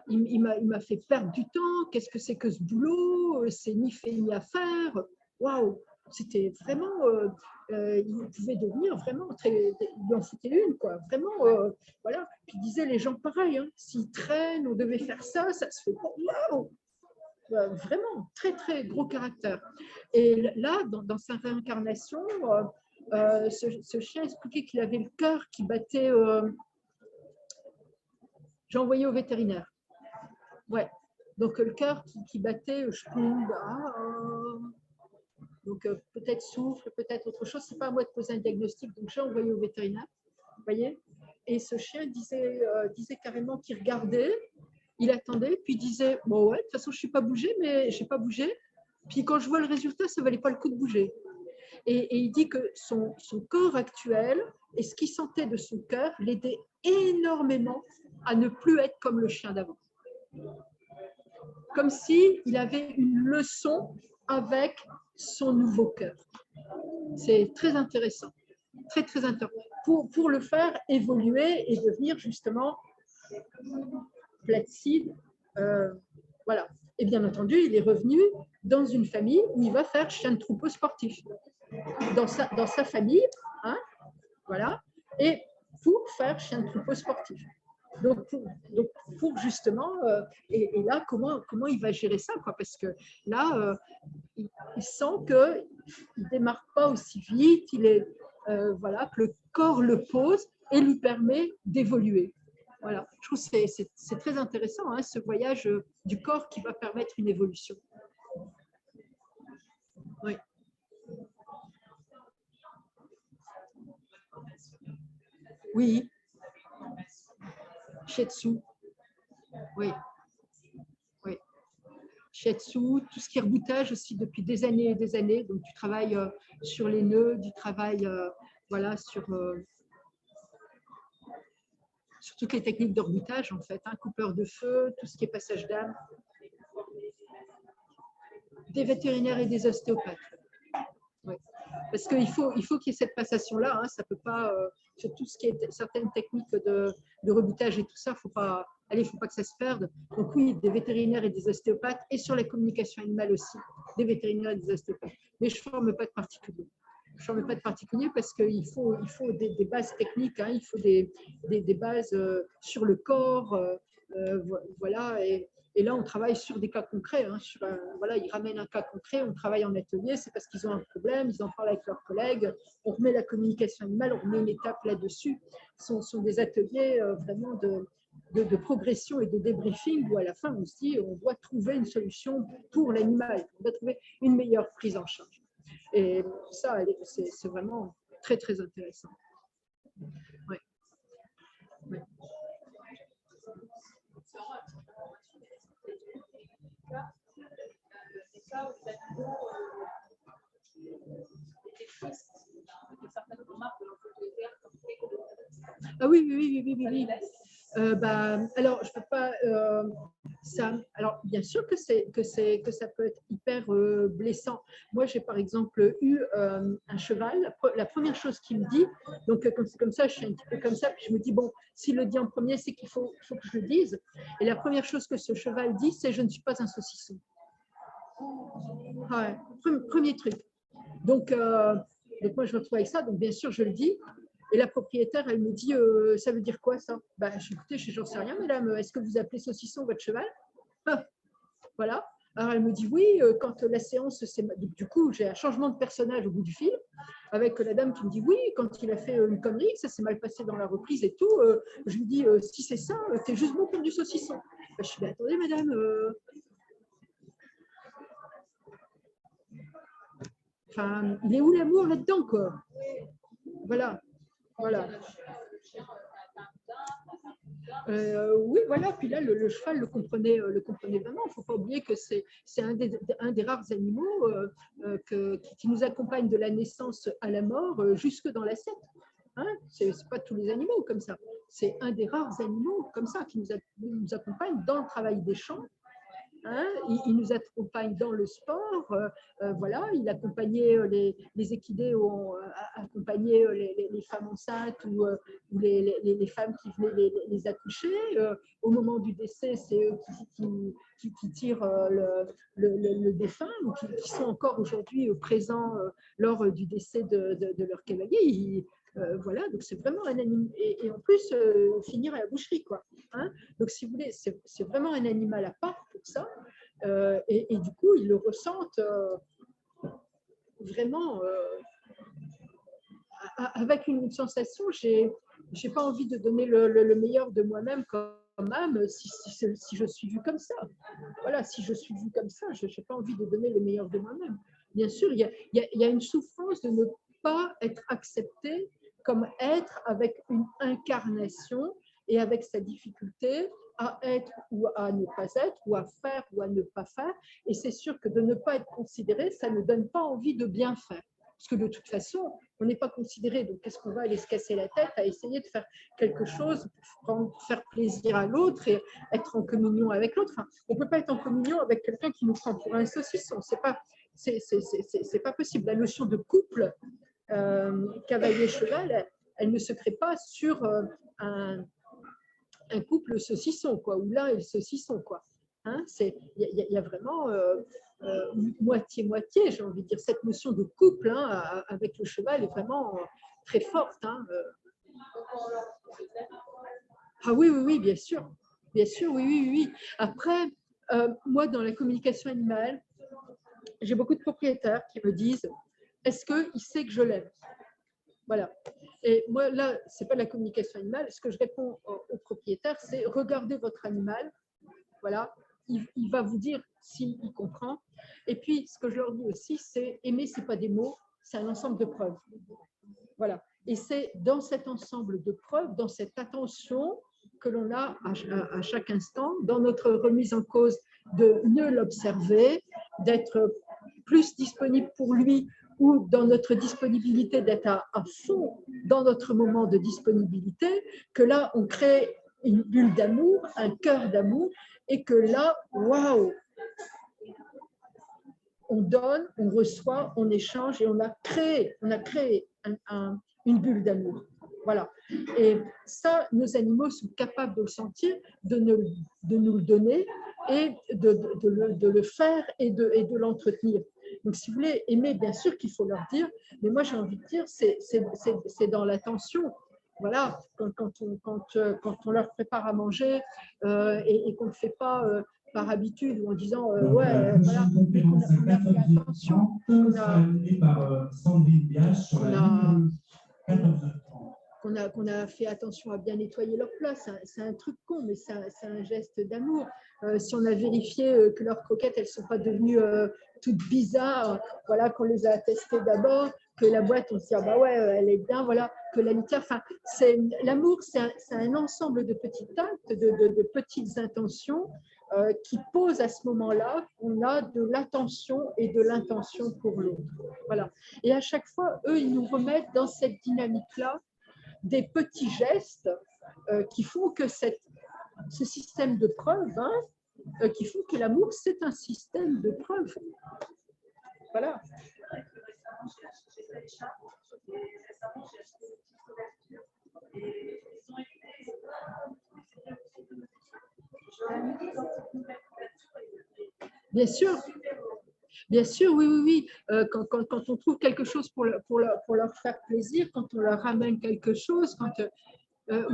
Il m'a fait perdre du temps. Qu'est-ce que c'est que ce boulot? C'est ni fait ni à faire. Waouh! C'était vraiment, il pouvait devenir vraiment très, il en foutait une, quoi. Vraiment, voilà. Puis il disait, les gens pareil, hein, s'ils traînent, on devait faire ça, ça se fait pas. Waouh! Vraiment, très, très gros caractère. Et là, dans sa réincarnation, ce chien expliquait qu'il avait le cœur qui battait. J'ai envoyé au vétérinaire. Ouais. Donc le cœur qui battait, donc peut-être souffle, peut-être autre chose. C'est pas à moi de poser un diagnostic, donc j'ai envoyé au vétérinaire. Vous voyez. Et ce chien disait carrément qu'il regardait, il attendait, puis il disait, bon ouais, de toute façon je suis pas bougé, mais j'ai pas bougé. Puis quand je vois le résultat, ça valait pas le coup de bouger. Et il dit que son corps actuel et ce qu'il sentait de son cœur l'aidait énormément à ne plus être comme le chien d'avant. Comme s'il avait une leçon avec son nouveau cœur. C'est très intéressant. Très, très intéressant. Pour le faire évoluer et devenir justement placide. Voilà. Et bien entendu, il est revenu dans une famille où il va faire chien de troupeau sportif. Dans sa famille, hein, voilà, et pour faire chien de troupeau sportif. Donc pour justement, et là, comment il va gérer ça, quoi, parce que là, il sent qu'il ne démarre pas aussi vite, voilà, que le corps le pose et lui permet d'évoluer. Voilà, je trouve que c'est très intéressant, hein, ce voyage du corps qui va permettre une évolution. Oui. Oui. Shiatsu. Oui. Oui. Shiatsu, tout ce qui est reboutage aussi depuis des années et des années. Donc, tu travailles sur les nœuds, du travail voilà, sur toutes les techniques de reboutage, en fait, hein, coupeur de feu, tout ce qui est passage d'âme. Des vétérinaires et des ostéopathes. Oui. Parce qu'il faut qu'il y ait cette passation-là. Hein, ça peut pas, sur tout ce qui est certaines techniques de reboutage et tout ça, faut pas que ça se perde. Donc oui, des vétérinaires et des ostéopathes, et sur la communication animale aussi, des vétérinaires et des ostéopathes. Mais je ne forme pas de particulier. Je ne forme pas de particulier parce qu'il faut des bases techniques, hein, il faut des bases sur le corps, voilà. Et là, on travaille sur des cas concrets. Hein, voilà, ils ramènent un cas concret, on travaille en atelier, c'est parce qu'ils ont un problème, ils en parlent avec leurs collègues, on remet la communication animale, on remet une étape là-dessus. Ce sont des ateliers vraiment de progression et de débriefing où à la fin on se dit on doit trouver une solution pour l'animal, on doit trouver une meilleure prise en charge. Et ça, c'est vraiment très, très intéressant. Ouais. Ouais. Ah oui, oui, oui, oui, oui, oui. Alors, je peux pas. Alors, bien sûr que ça peut être hyper blessant. Moi, j'ai par exemple eu un cheval. La première chose qu'il me dit, donc comme ça, je suis un petit peu comme ça. Puis je me dis bon, s'il le dit en premier, c'est qu'il faut que je le dise. Et la première chose que ce cheval dit, c'est je ne suis pas un saucisson. Ouais, premier truc. Donc moi, je me retrouve avec ça. Donc, bien sûr, je le dis. Et la propriétaire, elle me dit, ça veut dire quoi ça? Écoutez, j'en sais rien, madame. Est-ce que vous appelez saucisson votre cheval? Voilà. Alors, elle me dit oui, quand la séance, du coup, j'ai un changement de personnage au bout du film, avec la dame qui me dit oui, quand il a fait une connerie, ça s'est mal passé dans la reprise et tout. Je lui dis, si c'est ça, t'es juste bon pour du saucisson. Je suis dit, attendez, madame. Enfin, il est où l'amour là-dedans, quoi? Voilà. Voilà. Oui, voilà. Puis là, le cheval le comprenait vraiment. Il ne faut pas oublier que c'est un des rares animaux qui nous accompagne de la naissance à la mort jusque dans l'assiette. Hein, ce n'est pas tous les animaux comme ça. C'est un des rares animaux comme ça qui nous accompagne dans le travail des champs. Hein, il nous accompagne dans le sport, voilà, il accompagnait les équidés, accompagnait les femmes enceintes ou les femmes qui venaient les accoucher. Au moment du décès, c'est eux qui tirent le défunt, ou qui sont encore aujourd'hui présents lors du décès de leur cavalier. Voilà, donc c'est vraiment un animal, et en plus finir à la boucherie, quoi. Hein, donc si vous voulez, c'est vraiment un animal à part pour ça, et du coup ils le ressentent vraiment avec une sensation. J'ai pas envie de donner le meilleur de moi-même comme âme si je suis vue comme ça. Voilà, si je suis vue comme ça, je n'ai pas envie de donner le meilleur de moi-même. Bien sûr, il y a une souffrance de ne pas être accepté comme être avec une incarnation et avec sa difficulté à être ou à ne pas être, ou à faire ou à ne pas faire. Et c'est sûr que de ne pas être considéré, ça ne donne pas envie de bien faire. Parce que de toute façon, on n'est pas considéré. Donc, qu'est-ce qu'on va aller se casser la tête à essayer de faire quelque chose pour faire plaisir à l'autre et être en communion avec l'autre? Enfin, on ne peut pas être en communion avec quelqu'un qui nous prend pour un saucisson. C'est pas possible. La notion de couple cavalier-cheval, elle ne se crée pas sur un couple saucisson, quoi, où l'un est le saucisson, quoi. Hein, il y a vraiment moitié-moitié, j'ai envie de dire. Cette notion de couple avec le cheval est vraiment très forte. Hein. Ah oui, oui, oui, bien sûr. Bien sûr, oui, oui, oui. Après, moi, dans la communication animale, j'ai beaucoup de propriétaires qui me disent, est-ce qu'il sait que je l'aime? Voilà. Et moi, là, ce n'est pas de la communication animale. Ce que je réponds aux propriétaires, c'est regardez votre animal. Voilà. Il va vous dire s'il comprend. Et puis, ce que je leur dis aussi, c'est aimer, ce n'est pas des mots, c'est un ensemble de preuves. Voilà. Et c'est dans cet ensemble de preuves, dans cette attention que l'on a à chaque instant, dans notre remise en cause de mieux l'observer, d'être plus disponible pour lui, ou dans notre disponibilité d'être à fond dans notre moment de disponibilité, que là, on crée une bulle d'amour, un cœur d'amour, et que là, waouh, on donne, on reçoit, on échange, et on a créé une bulle d'amour. Voilà. Et ça, nos animaux sont capables de le sentir, de nous le donner, et de le faire et de l'entretenir. Donc, si vous voulez aimer, bien sûr qu'il faut leur dire, mais moi j'ai envie de dire, c'est dans l'attention. Voilà, quand on leur prépare à manger et qu'on ne le fait pas par habitude ou en disant ouais, voilà, mais qu'on a fait attention, qu'on a qu'on a fait attention à bien nettoyer leur plat. C'est un truc con, mais c'est un geste d'amour. Si on a vérifié que leurs croquettes, elles ne sont pas devenues toutes bizarres, voilà, qu'on les a testées d'abord, que la boîte, on se dit, ah bah ouais, elle est bien, voilà, que la litière, enfin, l'amour, c'est un ensemble de petites actes, de petites intentions qui posent à ce moment-là qu'on a de l'attention et de l'intention pour l'autre. Voilà. Et à chaque fois, eux, ils nous remettent dans cette dynamique-là des petits gestes qui font que ce système de preuve, qui font que l'amour, c'est un système de preuve. Voilà. J'ai fait des chats et récemment j'ai acheté des petites couvertures et ils ont été bien sûr. Bien sûr, oui, oui, oui. Quand on trouve quelque chose pour leur faire plaisir, quand on leur ramène quelque chose,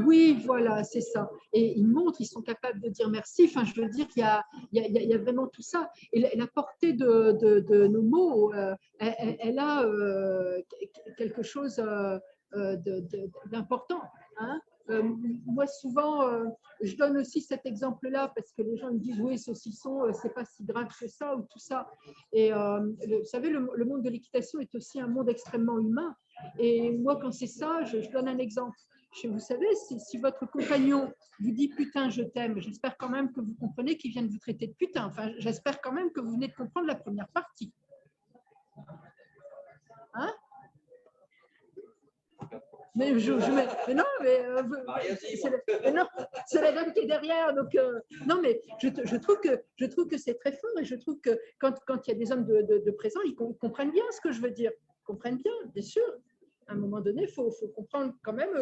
oui, voilà, c'est ça. Et ils montrent, ils sont capables de dire merci. Enfin, je veux dire, il y a vraiment tout ça. Et la portée de nos mots, elle a quelque chose d'important. Hein. Moi, souvent, je donne aussi cet exemple-là parce que les gens me disent oui, saucisson, c'est pas si grave que ça ou tout ça. Et vous savez, le monde de l'équitation est aussi un monde extrêmement humain. Et moi, quand c'est ça, je donne un exemple. Vous savez, si votre compagnon vous dit putain, je t'aime, j'espère quand même que vous comprenez qu'il vient de vous traiter de putain. Enfin, j'espère quand même que vous venez de comprendre la première partie. Hein? Mais non, c'est la dame qui est derrière. Donc, non, mais je trouve que c'est très fort et je trouve que quand il y a des hommes de présent, ils comprennent bien ce que je veux dire. Ils comprennent bien sûr. À un moment donné, il faut comprendre quand même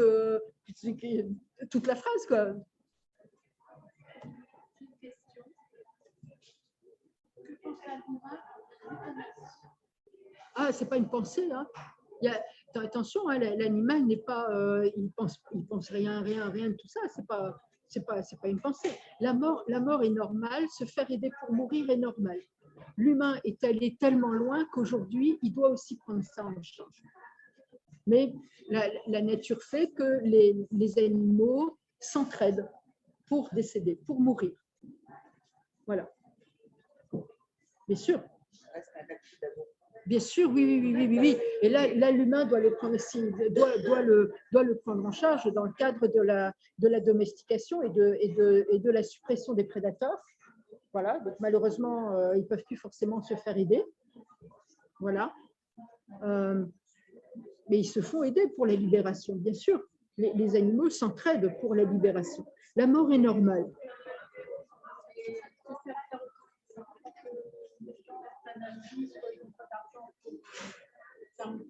toute la phrase, quoi. Une question. Que pense l'animal? Ah, c'est pas une pensée, hein. Attention, hein, l'animal n'est pas, il pense rien de tout ça. C'est pas une pensée. La mort est normale. Se faire aider pour mourir est normal. L'humain est allé tellement loin qu'aujourd'hui, il doit aussi prendre ça en charge. Mais la nature fait que les animaux s'entraident pour décéder, pour mourir. Voilà. Bien sûr. Bien sûr, oui. Et là l'humain doit le prendre aussi, doit le prendre en charge dans le cadre de la domestication et de la suppression des prédateurs. Voilà. Donc malheureusement, ils ne peuvent plus forcément se faire aider. Voilà. Mais ils se font aider pour la libération, bien sûr. Les animaux s'entraident pour la libération. La mort est normale.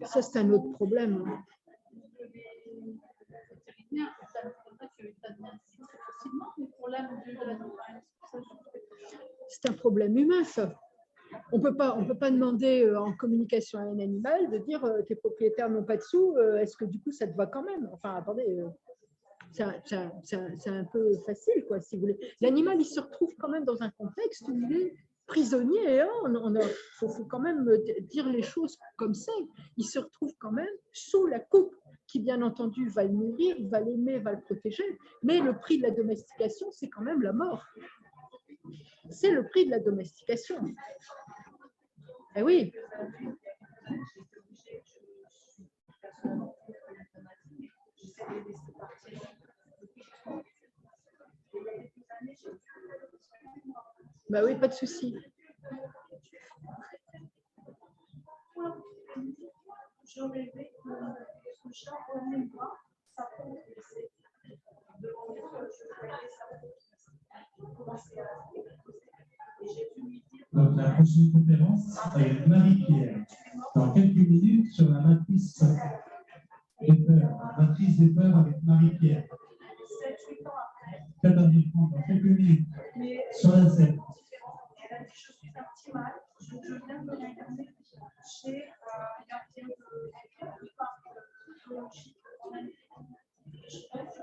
Ça, c'est un autre problème. C'est un problème humain, ça. On peut pas demander en communication à un animal de dire tes propriétaires n'ont pas de sous, est-ce que du coup ça te va quand même? Enfin, attendez, c'est un peu facile, quoi, si vous voulez. L'animal, il se retrouve quand même dans un contexte où il est prisonnier. Hein. Faut quand même dire les choses comme ça. Il se retrouve quand même sous la coupe qui, bien entendu, va le nourrir, va l'aimer, va le protéger. Mais le prix de la domestication, c'est quand même la mort. C'est le prix de la domestication. Eh oui. Bah oui, pas de souci. J'aurais aimé que ce chat revienne voir sa peau blessée. Devant les yeux, je voyais sa peau blessée. Commencer à et j'ai pu lui dire. Donc, la prochaine conférence est Marie-Pierre. Dans quelques minutes, sur la matrice des peurs. La matrice des peurs avec Marie-Pierre. 7-8 ans après. 14 000 francs dans quelques minutes. Mais sur la scène. Elle a dit je suis un petit mal. Je viens de regarder chez un gardien de parc zoologique. Je pense que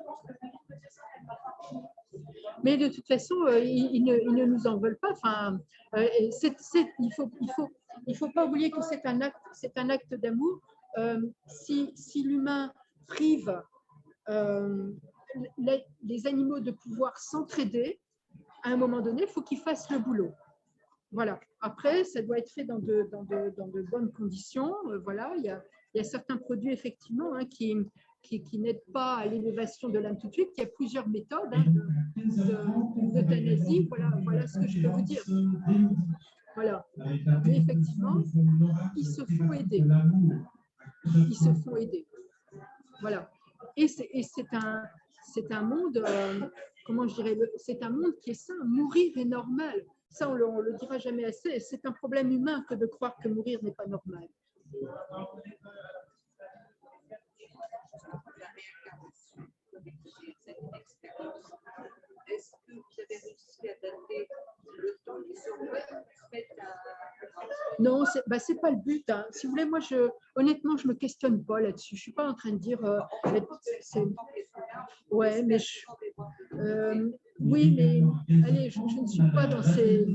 mais de toute façon, ils ne nous en veulent pas. Enfin, il faut pas oublier que c'est un acte d'amour. Si l'humain prive les animaux de pouvoir s'entraider. À un moment donné, il faut qu'ils fassent le boulot. Voilà. Après, ça doit être fait dans de bonnes conditions. Voilà. Il y a certains produits, effectivement, hein, qui n'aident pas à l'élévation de l'âme tout de suite. Il y a plusieurs méthodes hein, d'euthanasie. Voilà ce que je peux vous dire. Voilà. Mais effectivement, ils se font aider. Ils se font aider. Voilà. Et c'est un monde, comment je dirais, c'est un monde qui est sain. Mourir est normal. Ça, on le dira jamais assez. C'est un problème humain que de croire que mourir n'est pas normal. Est-ce que vous avez réussi à dater le temps qui serait Non, c'est pas le but. Hein. Si vous voulez, moi, honnêtement, je me questionne pas là-dessus. Je suis pas en train de dire. Ouais, mais oui, mais allez, je ne suis pas dans ces.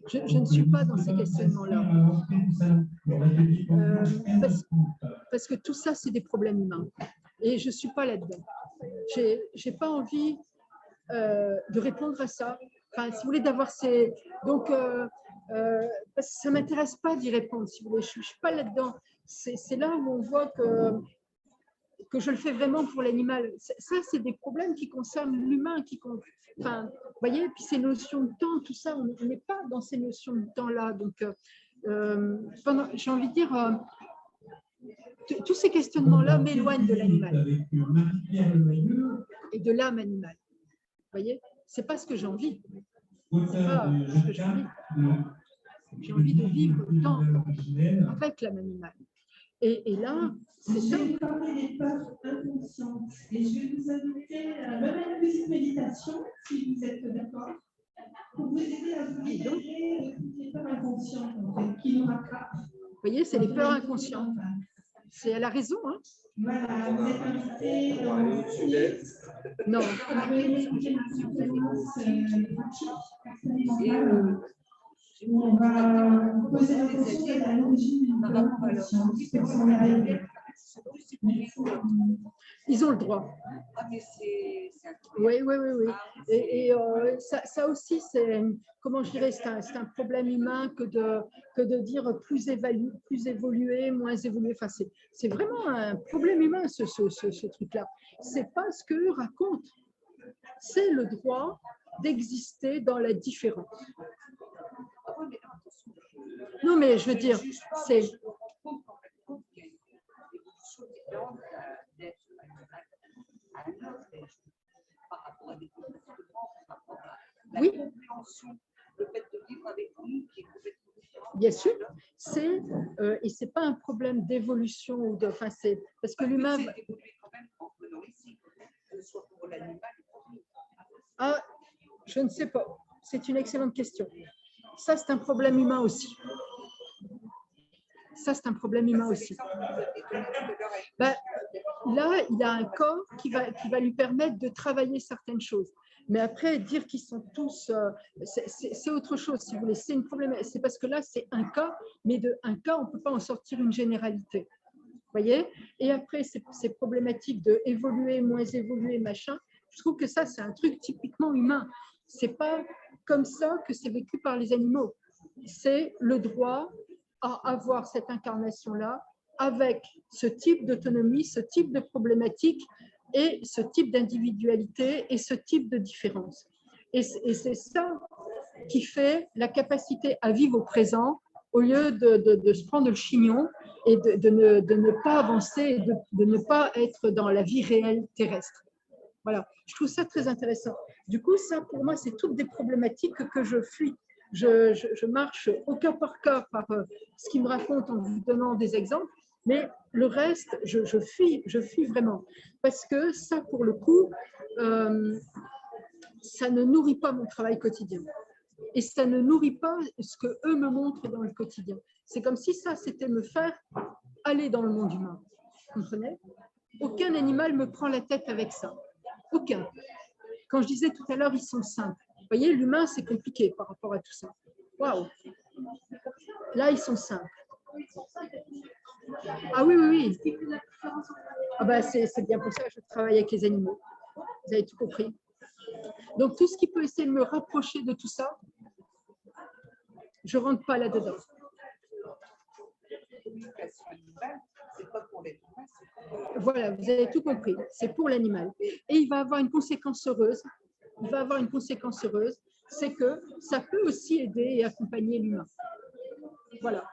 Je ne suis pas dans ces questionnements-là. Parce que tout ça, c'est des problèmes humains. Et je ne suis pas là-dedans. Je n'ai pas envie de répondre à ça. Enfin, si vous voulez, d'avoir ces… Donc, parce que ça ne m'intéresse pas d'y répondre, si vous voulez. Je ne suis pas là-dedans. C'est là où on voit que je le fais vraiment pour l'animal. Ça, c'est des problèmes qui concernent l'humain. Enfin, vous voyez, puis ces notions de temps, tout ça, on n'est pas dans ces notions de temps-là. Donc, j'ai envie de dire… tous ces questionnements-là m'éloignent de l'animal et de l'âme animale. Vous voyez, c'est pas ce que j'ai envie. C'est pas ce que j'ai envie. J'ai envie de vivre avec l'âme animale. Et là, c'est ça. Je vais parler des peurs inconscientes. Et je vais vous inviter à même une petite méditation, si vous êtes d'accord, pour vous aider à vous libérer de toutes les peurs inconscientes en fait, qui nous rattrapent. Vous voyez, c'est les peurs inconscientes. C'est elle a raison, hein. Voilà, vous êtes invité non. à rééduquer notre présence on va poser l'attention à l'origine d'une peur inconsciente. Ils ont le droit. Oui. Et ça aussi, c'est, comment je dirais, c'est un problème humain que de dire plus évolué, moins évolué. Enfin, c'est vraiment un problème humain, ce truc-là. C'est pas ce qu'eux racontent. C'est le droit d'exister dans la différence. Non, mais je veux dire, c'est… Oui, bien sûr, et c'est pas un problème d'évolution ou de, enfin c'est parce que l'humain. Ah, je ne sais pas. C'est une excellente question. Ça, c'est un problème humain aussi. Ben, là, il a un corps qui va lui permettre de travailler certaines choses. Mais après, dire qu'ils sont tous… c'est autre chose, si vous voulez. C'est une problématique. C'est parce que là, c'est un cas, mais de un cas, on ne peut pas en sortir une généralité. Vous voyez ? Et après, ces problématiques de évoluer, moins évoluer, machin, je trouve que ça, c'est un truc typiquement humain. Ce n'est pas comme ça que c'est vécu par les animaux. C'est le droit à avoir cette incarnation-là avec ce type d'autonomie, ce type de problématique et ce type d'individualité et ce type de différence. Et c'est ça qui fait la capacité à vivre au présent au lieu de se prendre le chignon et de ne pas avancer et de ne pas être dans la vie réelle terrestre. Voilà, je trouve ça très intéressant. Du coup, ça, pour moi, c'est toutes des problématiques que je fuis. Je marche au cas par cas par ce qu'ils me racontent en vous donnant des exemples, mais le reste, je fuis vraiment. Parce que ça, pour le coup, ça ne nourrit pas mon travail quotidien. Et ça ne nourrit pas ce qu'eux me montrent dans le quotidien. C'est comme si ça, c'était me faire aller dans le monde humain. Vous comprenez ? Aucun animal me prend la tête avec ça. Aucun. Quand je disais tout à l'heure, ils sont simples. Vous voyez, l'humain, c'est compliqué par rapport à tout ça. Waouh! Là, ils sont simples. Ah oui, oui, oui. Ah bah, c'est bien pour ça que je travaille avec les animaux. Vous avez tout compris. Donc, tout ce qui peut essayer de me rapprocher de tout ça, je ne rentre pas là-dedans. Voilà, vous avez tout compris. C'est pour l'animal. Et il va avoir une conséquence heureuse. Il va avoir une conséquence heureuse, c'est que ça peut aussi aider et accompagner l'humain. Voilà.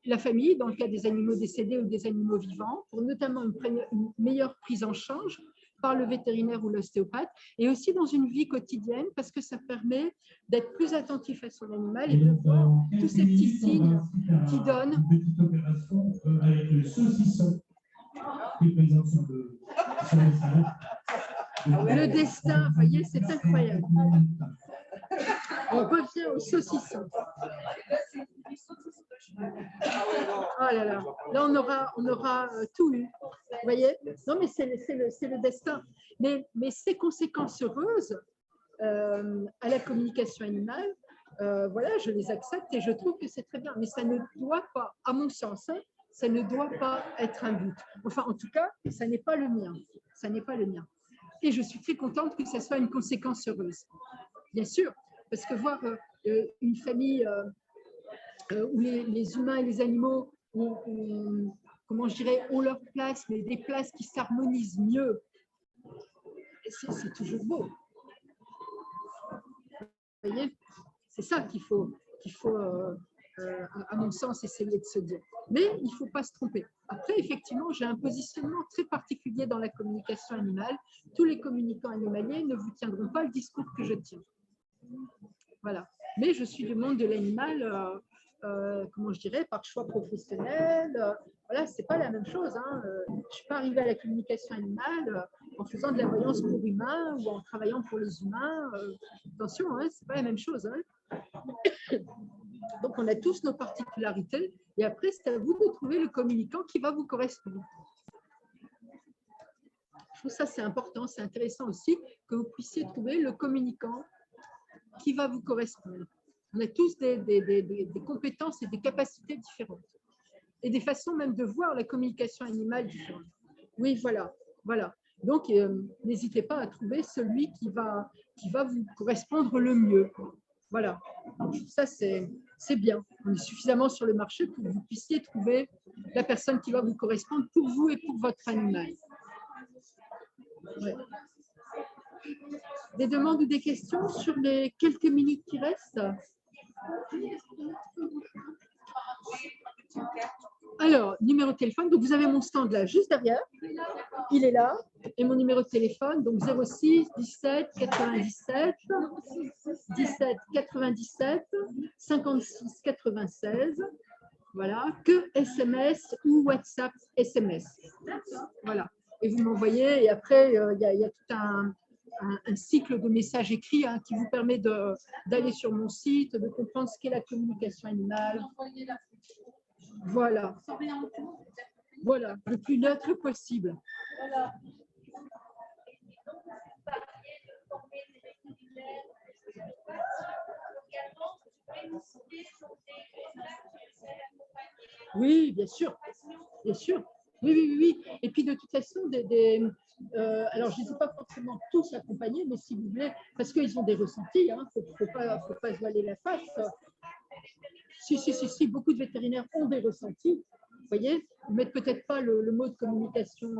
La famille, dans le cas des animaux décédés ou des animaux vivants, pour notamment une meilleure prise en charge par le vétérinaire ou l'ostéopathe, et aussi dans une vie quotidienne, parce que ça permet d'être plus attentif à son animal et de voir tous ces petits signes qui donnent. Une petite opération avec le saucisson qui est présent sur le salon. Le destin, vous voyez, c'est incroyable. On revient au saucisson. Oh là là, là on aura tout eu. Vous voyez? Non, mais c'est le destin. Mais ces conséquences heureuses à la communication animale, voilà, je les accepte et je trouve que c'est très bien. Mais ça ne doit pas, à mon sens, hein, ça ne doit pas être un but. Enfin, en tout cas, ça n'est pas le mien. Ça n'est pas le mien. Et je suis très contente que ça soit une conséquence heureuse. Bien sûr, parce que voir une famille où les humains et les animaux comment je dirais, ont leur place, mais des places qui s'harmonisent mieux, c'est toujours beau. Vous voyez, c'est ça qu'il faut à mon sens, essayer de se dire. Mais il ne faut pas se tromper. Après, effectivement, j'ai un positionnement très particulier dans la communication animale. Tous les communicants animaliers ne vous tiendront pas le discours que je tiens. Voilà. Mais je suis du monde de l'animal, comment je dirais, par choix professionnel. Voilà, c'est pas la même chose. Hein. Je ne suis pas arrivée à la communication animale en faisant de la voyance pour humains ou en travaillant pour les humains. Attention, hein, c'est pas la même chose. Hein. Donc, on a tous nos particularités. Et après, c'est à vous de trouver le communicant qui va vous correspondre. Je trouve ça, c'est important, c'est intéressant aussi que vous puissiez trouver le communicant qui va vous correspondre. On a tous des compétences et des capacités différentes. Et des façons même de voir la communication animale différentes. Oui, voilà. Voilà. Donc, n'hésitez pas à trouver celui qui va vous correspondre le mieux. Voilà. Ça, c'est bien. On est suffisamment sur le marché pour que vous puissiez trouver la personne qui va vous correspondre pour vous et pour votre animal. Ouais. Des demandes ou des questions sur les quelques minutes qui restent? Alors, numéro de téléphone, donc vous avez mon stand là, juste derrière, il est là, et mon numéro de téléphone, donc 06 17 97 17 97 56 96, voilà, que SMS ou WhatsApp SMS, voilà, et vous m'envoyez, et après, il y a tout un cycle de messages écrits hein, qui vous permet d'aller sur mon site, de comprendre ce qu'est la communication animale. Voilà. Voilà, le plus neutre possible. Voilà. Oui, bien sûr. Bien sûr. Oui, oui, oui. Et puis de toute façon, alors je ne les ai pas forcément tous accompagnés, mais si vous voulez, parce qu'ils ont des ressentis, hein, faut pas se voiler la face. Si, beaucoup de vétérinaires ont des ressentis. Vous voyez, ils ne mettent peut-être pas le mot de communication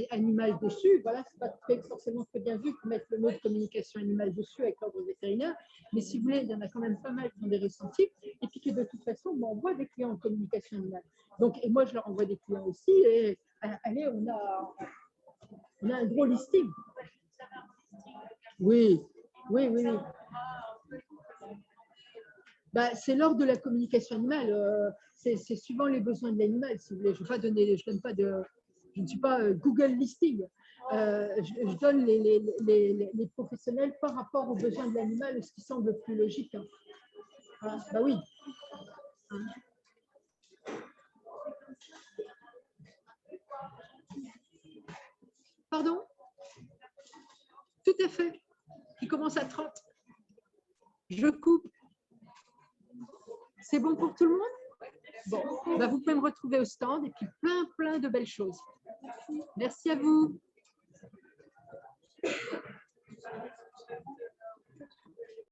animale dessus. Voilà, ce n'est pas forcément très bien vu de mettre le mot de communication animale dessus avec l'ordre vétérinaire. Mais si vous voulez, il y en a quand même pas mal qui ont des ressentis. Et puis que de toute façon, on envoie des clients en communication animale. Donc, et moi, je leur envoie des clients aussi. Et allez, on a un gros listing. Oui. Bah, c'est l'ordre de la communication animale. C'est suivant les besoins de l'animal, si vous voulez. Je ne suis pas Google Listing. Je donne les professionnels par rapport aux besoins de l'animal, ce qui semble le plus logique. Hein. Ah, bah oui. Hein. Pardon? Tout à fait. Qui commence à 30. Je coupe. C'est bon pour tout le monde? Bon, bah, vous pouvez me retrouver au stand et puis plein de belles choses. Merci à vous.